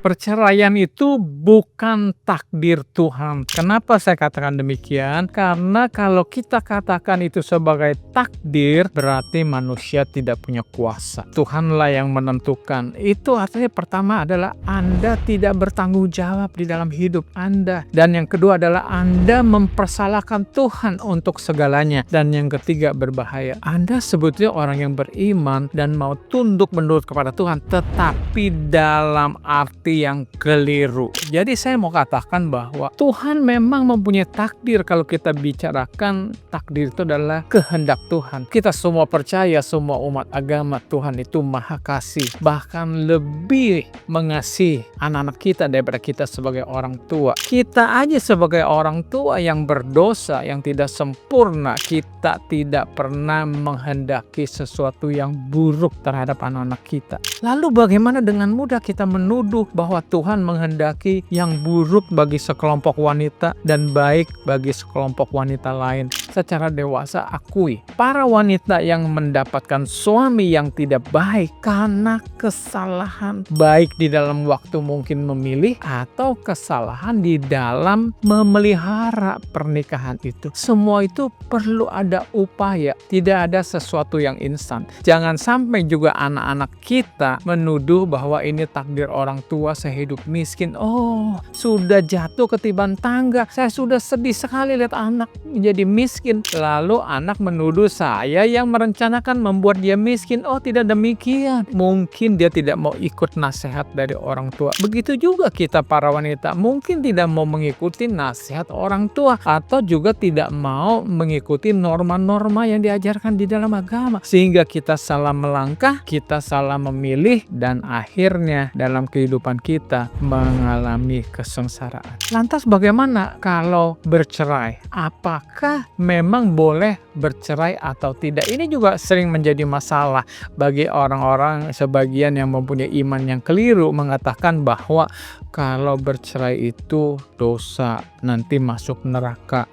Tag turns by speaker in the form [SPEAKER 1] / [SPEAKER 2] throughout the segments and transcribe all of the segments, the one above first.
[SPEAKER 1] Perceraian itu bukan takdir Tuhan. Kenapa saya katakan demikian? Karena kalau kita katakan itu sebagai takdir, berarti manusia tidak punya kuasa. Tuhanlah yang menentukan. Itu artinya pertama adalah Anda tidak bertanggung jawab di dalam hidup Anda. Dan yang kedua adalah Anda mempersalahkan Tuhan untuk segalanya. Dan yang ketiga berbahaya. Anda sebetulnya orang yang beriman dan mau tunduk menurut kepada Tuhan, tetapi dalam arti yang keliru. Jadi saya mau katakan bahwa Tuhan memang mempunyai takdir. Kalau kita bicarakan takdir itu adalah kehendak Tuhan. Kita semua percaya, semua umat agama, Tuhan itu maha kasih. Bahkan lebih mengasihi anak-anak kita daripada kita sebagai orang tua. Kita aja sebagai orang tua yang berdosa, yang tidak sempurna, kita tidak pernah menghendaki sesuatu yang buruk terhadap anak-anak kita. Lalu bagaimana dengan mudah kita menuduh bahwa Tuhan menghendaki yang buruk bagi sekelompok wanita dan baik bagi sekelompok wanita lain? Secara dewasa akui, para wanita yang mendapatkan suami yang tidak baik karena kesalahan baik di dalam waktu mungkin memilih atau kesalahan di dalam memelihara pernikahan itu. Semua itu perlu ada upaya, tidak ada sesuatu yang instan. Jangan sampai juga anak-anak kita menuduh bahwa ini takdir orang tua saya hidup miskin. Oh, sudah jatuh ketiban tangga. Saya sudah sedih sekali lihat anak menjadi miskin. Lalu anak menuduh saya yang merencanakan membuat dia miskin. Oh, tidak demikian. Mungkin dia tidak mau ikut nasihat dari orang tua. Begitu juga kita para wanita. Mungkin tidak mau mengikuti nasihat orang tua. Atau juga tidak mau mengikuti norma-norma yang diajarkan di dalam agama. Sehingga kita salah melangkah, kita salah memilih, dan akhirnya dalam kehidupan kita mengalami kesengsaraan. Lantas bagaimana kalau bercerai? Apakah memang boleh bercerai atau tidak? Ini juga sering menjadi masalah bagi orang-orang sebagian yang mempunyai iman yang keliru, mengatakan bahwa kalau bercerai itu dosa, nanti masuk neraka.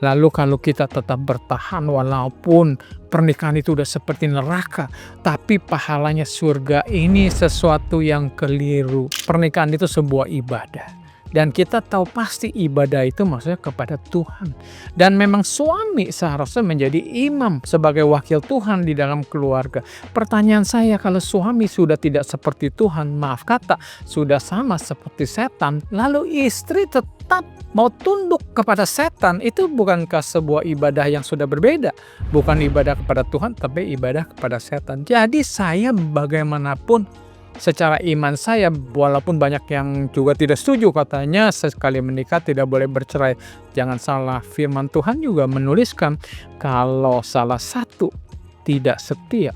[SPEAKER 1] Lalu kalau kita tetap bertahan walaupun pernikahan itu udah seperti neraka, tapi pahalanya surga, ini sesuatu yang keliru. Pernikahan itu sebuah ibadah. Dan kita tahu pasti ibadah itu maksudnya kepada Tuhan. Dan memang suami seharusnya menjadi imam sebagai wakil Tuhan di dalam keluarga. Pertanyaan saya, kalau suami sudah tidak seperti Tuhan, maaf kata, sudah sama seperti setan, lalu istri tetap mau tunduk kepada setan, itu bukankah sebuah ibadah yang sudah berbeda? Bukan ibadah kepada Tuhan, tapi ibadah kepada setan. Jadi saya bagaimanapun secara iman saya, walaupun banyak yang juga tidak setuju, katanya sekali menikah tidak boleh bercerai. Jangan salah, firman Tuhan juga menuliskan kalau salah satu tidak setia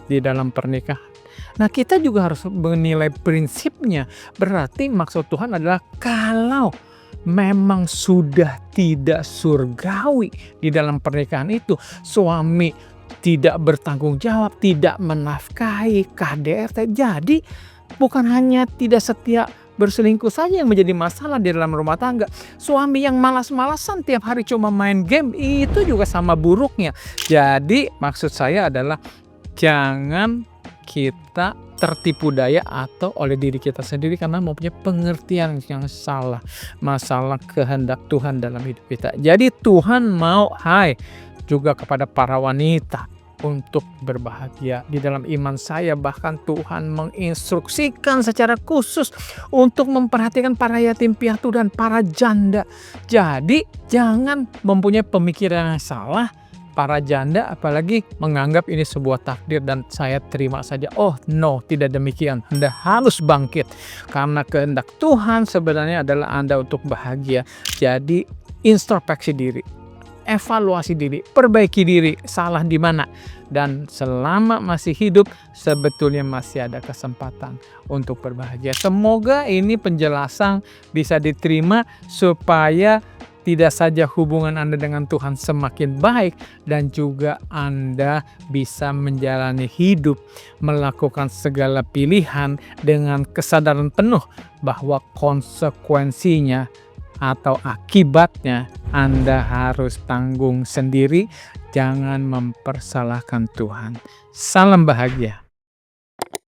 [SPEAKER 1] di dalam pernikahan. Nah, kita juga harus menilai prinsipnya. Berarti maksud Tuhan adalah kalau memang sudah tidak surgawi di dalam pernikahan itu, suami tidak bertanggung jawab, tidak menafkahi, KDRT. Jadi bukan hanya tidak setia berselingkuh saja yang menjadi masalah di dalam rumah tangga. Suami yang malas-malasan tiap hari cuma main game, itu juga sama buruknya. Jadi maksud saya adalah jangan kita tertipu daya atau oleh diri kita sendiri karena mempunyai pengertian yang salah masalah kehendak Tuhan dalam hidup kita. Jadi Tuhan mau juga kepada para wanita untuk berbahagia di dalam iman saya. Bahkan Tuhan menginstruksikan secara khusus untuk memperhatikan para yatim piatu dan para janda. Jadi jangan mempunyai pemikiran yang salah, para janda apalagi menganggap ini sebuah takdir dan saya terima saja. Oh no, tidak demikian. Anda harus bangkit karena kehendak Tuhan sebenarnya adalah Anda untuk bahagia. Jadi introspeksi diri, evaluasi diri, perbaiki diri, salah di mana. Dan selama masih hidup, sebetulnya masih ada kesempatan untuk berbahagia. Semoga ini penjelasan bisa diterima supaya tidak saja hubungan Anda dengan Tuhan semakin baik, dan juga Anda bisa menjalani hidup, melakukan segala pilihan dengan kesadaran penuh bahwa konsekuensinya atau akibatnya Anda harus tanggung sendiri. Jangan mempersalahkan Tuhan. Salam bahagia.